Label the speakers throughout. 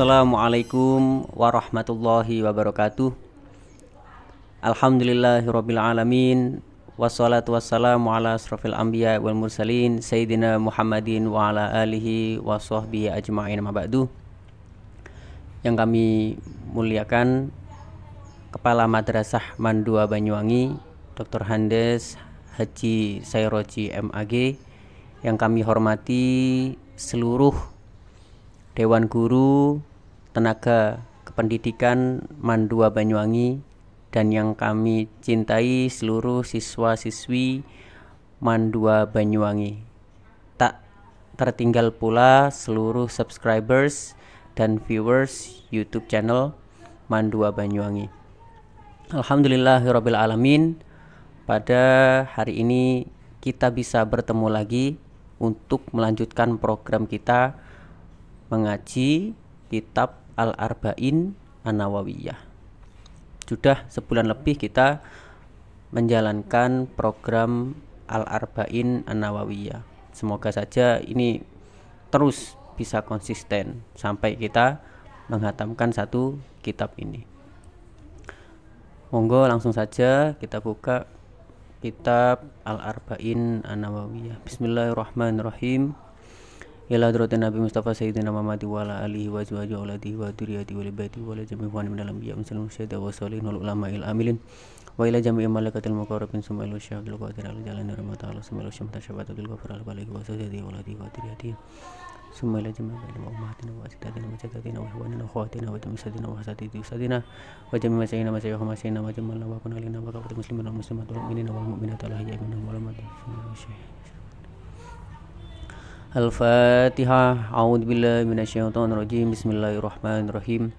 Speaker 1: Assalamualaikum warahmatullahi wabarakatuh. Alhamdulillahirabbil alamin. Wassalatu wassalamu ala asrofil anbiya wal mursalin Sayyidina Muhammadin wa ala alihi wa sahbihi ajma'in, ma ba'du. Yang kami muliakan Kepala Madrasah Mandua Banyuwangi Dr. Handes Haji Sayroji MAG. Yang kami hormati seluruh Dewan Guru, tenaga kependidikan Mandua Banyuwangi, dan yang kami cintai seluruh siswa-siswi Mandua Banyuwangi. Tak tertinggal pula seluruh subscribers dan viewers YouTube channel Mandua Banyuwangi. Alhamdulillahirabbil alamin. Pada hari ini kita bisa bertemu lagi untuk melanjutkan program kita mengaji kitab Al-Arba'in An-Nawawiyah. Sudah sebulan lebih kita menjalankan program Al-Arba'in An-Nawawiyah. Semoga saja ini terus bisa konsisten sampai kita menghatamkan satu kitab ini. Monggo langsung saja kita buka kitab Al-Arba'in An-Nawawiyah. Bismillahirrahmanirrahim. Ila hadratin Nabi Mustafa Sayyidina Muhammad wa ala alihi wa azwajihi wa auladihi wa dzurriyyatihi wa li baitihi wa la jami'i wa min al-anbiya wa syuhada wa sholihin wal ulama'il amilin wa ila jami'i malaikatil muqarrabin summa ila syahidil qadir al jalani rahmatallahi summa ila syamta syabatatil ghafar al baligh wa sajadihi wa auladihi wa dzurriyyatihi summa ila jami'i wa ummahatina wa asitatina wa jaddatina wa ikhwanina wa khawatina wa tamisadina wa hasatiti usadina wa jami'i masyayina masyayikh masyayina wa jamalna wa kunalina wa kafatul muslimin wal muslimat wal mu'minina wal mu'minat al ahya'i minhum wal amwat. Al-Fatihah. A'udzubillahi minasyaitonirrajim. Bismillahirrahmanirrahim.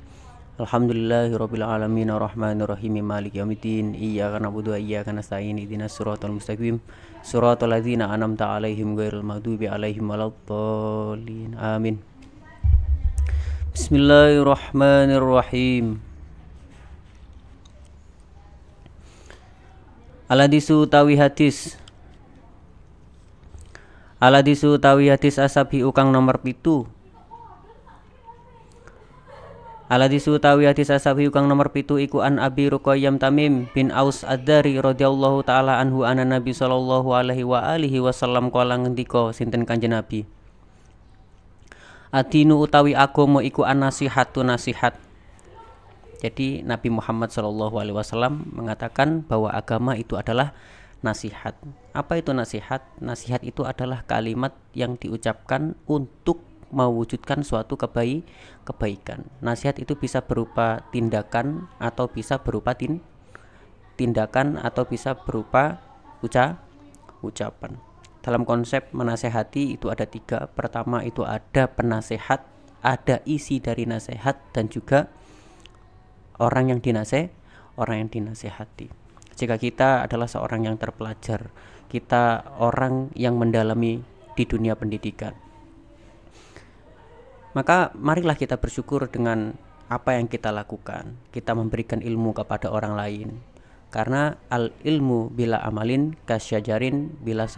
Speaker 1: Alhamdulillahirabbil alamin arrahmanirrahim maliki yaumiddin. Iyyaka na'budu wa iyyaka nasta'in. Ihdinas siratal mustaqim. Siratal ladzina an'amta 'alaihim ghairil maghdubi 'alaihim waladdallin. Amin. Bismillahirrahmanirrahim. Al-hadisu tawi hadis. Al-hadisu tawi hadis asabi ukang nomor 7. Al-hadisu tawi hadis asabi ukang nomor 7 iku an Abi Ruqayyam Tamim bin Aus Ad-Dari radhiyallahu taala anhu anna Nabi sallallahu alaihi wa alihi wasallam kala ngendika sinten Kanjeng Nabi. Adinu utawi agama iku an-nasihatu nasihat. Jadi Nabi Muhammad sallallahu alaihi wasallam mengatakan bahwa agama itu adalah nasihat. Apa itu nasihat? Nasihat itu adalah kalimat yang diucapkan untuk mewujudkan suatu kebaikan. Nasihat itu bisa berupa tindakan atau bisa berupa tindakan atau bisa berupa ucapan. Dalam konsep menasehati itu ada 3. Pertama itu ada penasehat, ada isi dari nasihat, dan juga orang yang dinasehati. Jika kita adalah seorang yang terpelajar, kita orang yang mendalami di dunia pendidikan, maka marilah kita bersyukur dengan apa yang kita lakukan. Kita memberikan ilmu kepada orang lain. Karena al-ilmu bila amalin kasyajarin bila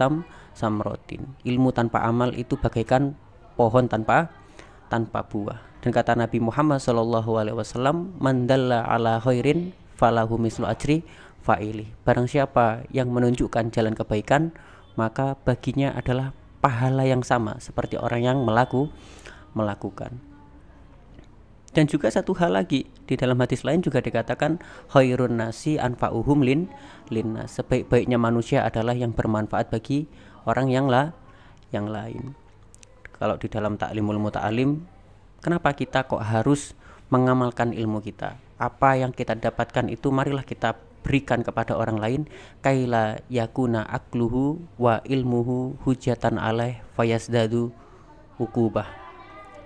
Speaker 1: samrotin. Ilmu tanpa amal itu bagaikan pohon tanpa buah. Dan kata Nabi Muhammad SAW, man dalla ala khairin falahu mislu ajri fa'ili. Barang siapa yang menunjukkan jalan kebaikan, maka baginya adalah pahala yang sama seperti orang yang melakukan. Dan juga satu hal lagi, di dalam hadis lain juga dikatakan khairun nasi anfa'uhum linnas. Sebaik-baiknya manusia adalah yang bermanfaat bagi orang yang lain. Kalau di dalam taklimul muta'alim, kenapa kita kok harus mengamalkan ilmu kita? Apa yang kita dapatkan itu marilah kita berikan kepada orang lain, kaila yakuna akluhu wa ilmuhu hujatan alaih fayasdadu ukubah,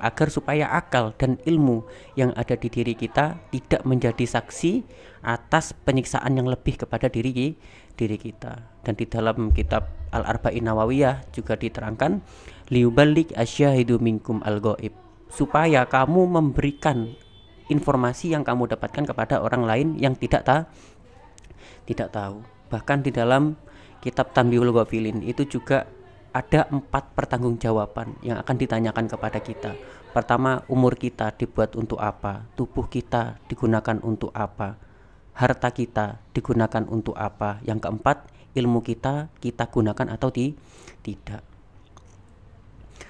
Speaker 1: agar supaya akal dan ilmu yang ada di diri kita tidak menjadi saksi atas penyiksaan yang lebih kepada diri kita. Dan di dalam kitab Al-Arba'in Nawawiyah juga diterangkan liuballik asyahidu minkum al-ghaib, supaya kamu memberikan informasi yang kamu dapatkan kepada orang lain yang tidak tahu. Bahkan di dalam kitab Tanbihul Ghafilin itu juga ada 4 pertanggungjawaban yang akan ditanyakan kepada kita. Pertama, umur kita dibuat untuk apa? Tubuh kita digunakan untuk apa? Harta kita digunakan untuk apa? Yang keempat, ilmu kita gunakan atau tidak.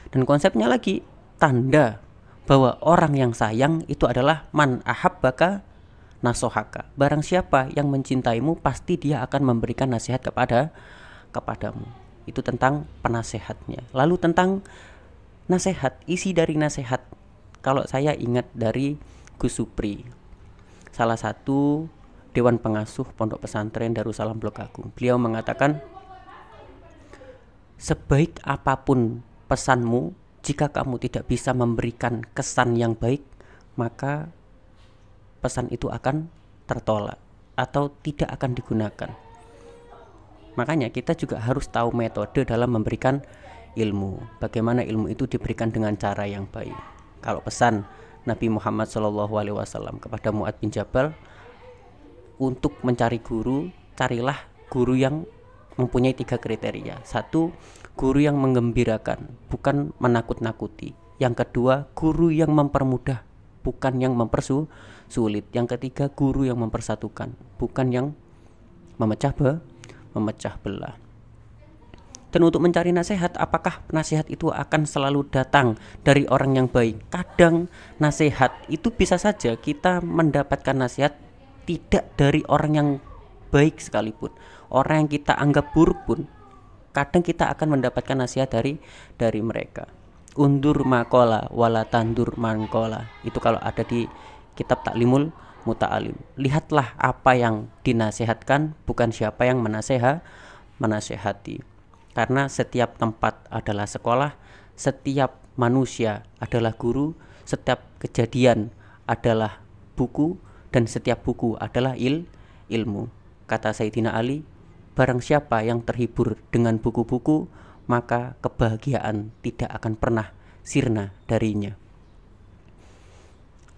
Speaker 1: Dan konsepnya lagi, tanda bahwa orang yang sayang itu adalah man ahabbaka nasohaka. Barang siapa yang mencintaimu, pasti dia akan memberikan nasihat kepadamu. Itu tentang penasehatnya. Lalu tentang nasihat, isi dari nasihat, kalau saya ingat dari Gus Supri, salah satu Dewan Pengasuh Pondok Pesantren Darussalam Blok Agung. Beliau mengatakan, sebaik apapun pesanmu, jika kamu tidak bisa memberikan kesan yang baik, maka pesan itu akan tertolak atau tidak akan digunakan. Makanya kita juga harus tahu metode dalam memberikan ilmu. Bagaimana ilmu itu diberikan dengan cara yang baik. Kalau pesan Nabi Muhammad SAW kepada Mu'adz bin Jabal, untuk mencari guru, carilah guru yang mempunyai 3 kriteria. 1, guru yang menggembirakan, bukan menakut-nakuti. Yang kedua, guru yang mempermudah, bukan yang mempersulit. Yang ketiga, guru yang mempersatukan, bukan yang memecah belah. Dan untuk mencari nasihat, apakah nasihat itu akan selalu datang dari orang yang baik? Kadang nasihat itu bisa saja kita mendapatkan nasihat tidak dari orang yang baik sekalipun. Orang yang kita anggap buruk pun kadang kita akan mendapatkan nasihat dari mereka. Undur makola wala tandur mankola. Itu kalau ada di kitab Taklimul Muta'alim. Lihatlah apa yang dinasihatkan, bukan siapa yang menasehati. Karena setiap tempat adalah sekolah, setiap manusia adalah guru, setiap kejadian adalah buku, dan setiap buku adalah ilmu. Kata Sayyidina Ali, barang siapa yang terhibur dengan buku-buku, maka kebahagiaan tidak akan pernah sirna darinya.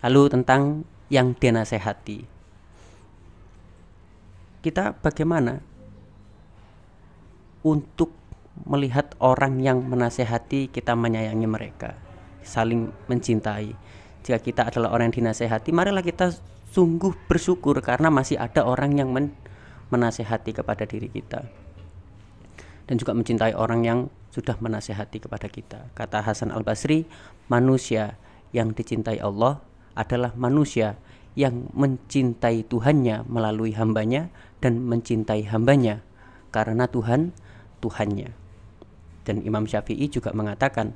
Speaker 1: Lalu tentang yang dinasehati, kita bagaimana untuk melihat orang yang menasehati, kita menyayangi mereka, saling mencintai. Jika kita adalah orang yang dinasehati, marilah kita sungguh bersyukur karena masih ada orang yang menasehati kepada diri kita, dan juga mencintai orang yang sudah menasehati kepada kita. Kata Hasan Al-Basri, manusia yang dicintai Allah adalah manusia yang mencintai Tuhannya melalui hambanya dan mencintai hambanya karena Tuhannya. Dan Imam Syafi'i juga mengatakan,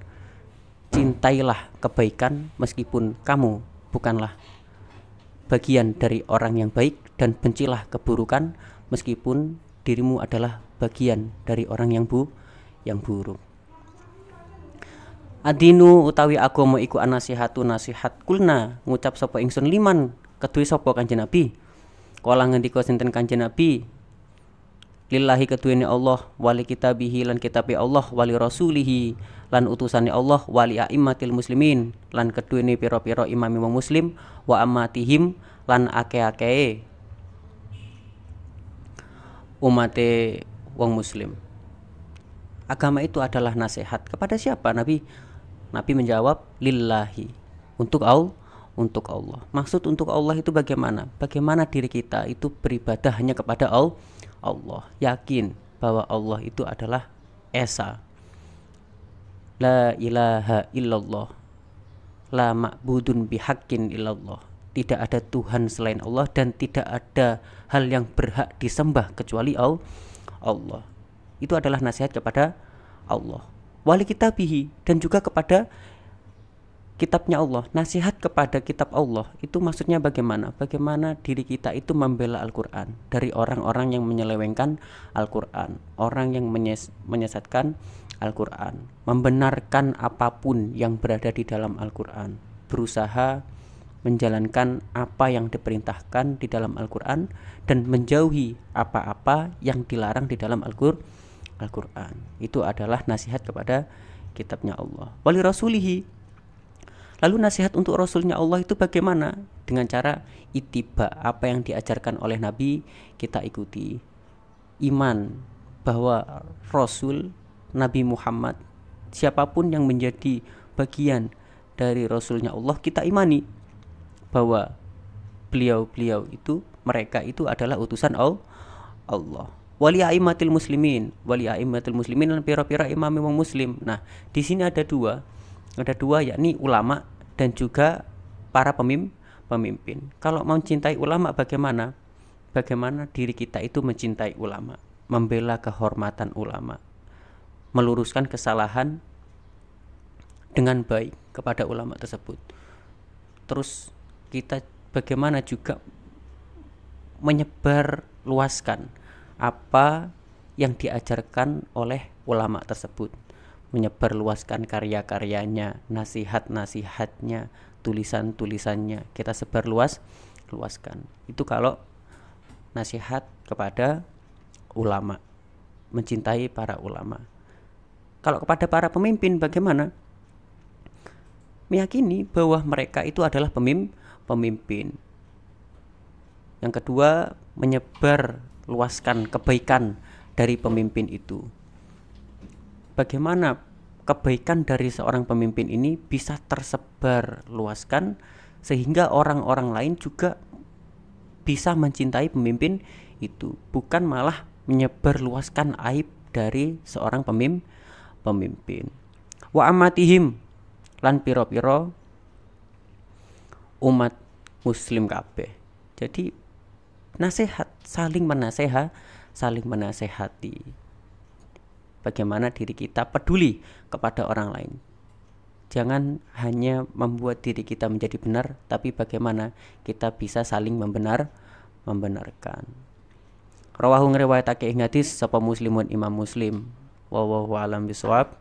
Speaker 1: cintailah kebaikan meskipun kamu bukanlah bagian dari orang yang baik, dan bencilah keburukan meskipun dirimu adalah bagian dari orang yang buruk. Adinu utawi agama iku anasihatu nasihat, kulna ngucap sapa ingsun liman kedue sapa Kanjeng Nabi. Kala ngendika sinten Kanjeng Nabi, lillahi keduene Allah, wali kitabihi lan kitabe Allah, wali rasulihi lan utusane Allah, wali a'immatil muslimin lan keduene pira-pira imam wong muslim, wa ammatihim lan ake-akee umate wong muslim. Agama itu adalah nasihat kepada siapa? Nabi menjawab, lillahi, untuk Allah. Maksud untuk Allah itu bagaimana? Bagaimana diri kita itu beribadah hanya kepada Allah. Yakin bahwa Allah itu adalah Esa, la ilaha illallah, la ma'budun bihaqqin illallah. Tidak ada Tuhan selain Allah dan tidak ada hal yang berhak disembah kecuali Allah. Itu adalah nasihat kepada Allah. Wali kitabihi, dan juga kepada kitabnya Allah. Nasihat kepada kitab Allah itu maksudnya bagaimana? Bagaimana diri kita itu membela Al-Quran dari orang-orang yang menyelewengkan Al-Quran, orang yang menyesatkan Al-Quran, membenarkan apapun yang berada di dalam Al-Quran, berusaha menjalankan apa yang diperintahkan di dalam Al-Quran dan menjauhi apa-apa yang dilarang di dalam Al-Quran. Itu adalah nasihat kepada kitabnya Allah. Wali rasulihi, lalu nasihat untuk Rasulnya Allah itu bagaimana? Dengan cara ittiba, apa yang diajarkan oleh Nabi kita ikuti. Iman bahwa Rasul Nabi Muhammad, siapapun yang menjadi bagian dari Rasulnya Allah, kita imani bahwa beliau-beliau itu, mereka itu adalah utusan Allah. Wali a'immatil muslimin, dan pira-pira imam muslim. Nah, di sini ada dua, yakni ulama dan juga para pemimpin. Kalau mau mencintai ulama, bagaimana diri kita itu mencintai ulama, membela kehormatan ulama, meluruskan kesalahan dengan baik kepada ulama tersebut. Terus kita bagaimana juga menyebar luaskan apa yang diajarkan oleh ulama tersebut, menyebar luaskan karya-karyanya, nasihat-nasihatnya, tulisan-tulisannya, kita sebar luaskan. Itu kalau nasihat kepada ulama, mencintai para ulama. Kalau kepada para pemimpin bagaimana? Meyakini bahwa mereka itu adalah pemimpin. Yang kedua, menyebar luaskan kebaikan dari pemimpin itu. Bagaimana kebaikan dari seorang pemimpin ini bisa tersebar luaskan sehingga orang-orang lain juga bisa mencintai pemimpin itu, bukan malah menyebar luaskan aib dari seorang pemimpin. Wa amatihim, lan piro-piro umat muslim kabeh. Jadi nasihat, saling menasehati. Bagaimana diri kita peduli kepada orang lain. Jangan hanya membuat diri kita menjadi benar, tapi bagaimana kita bisa saling membenarkan. Rawahu ngriwayatake ing hadis sapa Muslimun Imam Muslim. Wallahu a'lam bishawab.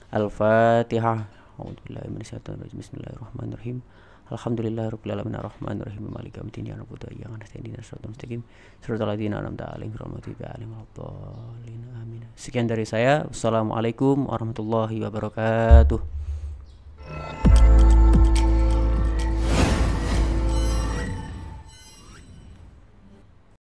Speaker 1: Al-Fatihah. A'udzubillahi minasyaitonir rajim. Bismillahirrahmanirrahim. Alhamdulillahirabbil alamin arrahmanirrahim maliki yaumiddin iyyaka na'budu wa iyyaka nasta'in ihdinas siratal mustaqim siratal ladzina an'amta 'alaihim ghairil maghdubi 'alaihim waladdallin. Amin. Sekian dari saya. Wassalamualaikum warahmatullahi wabarakatuh.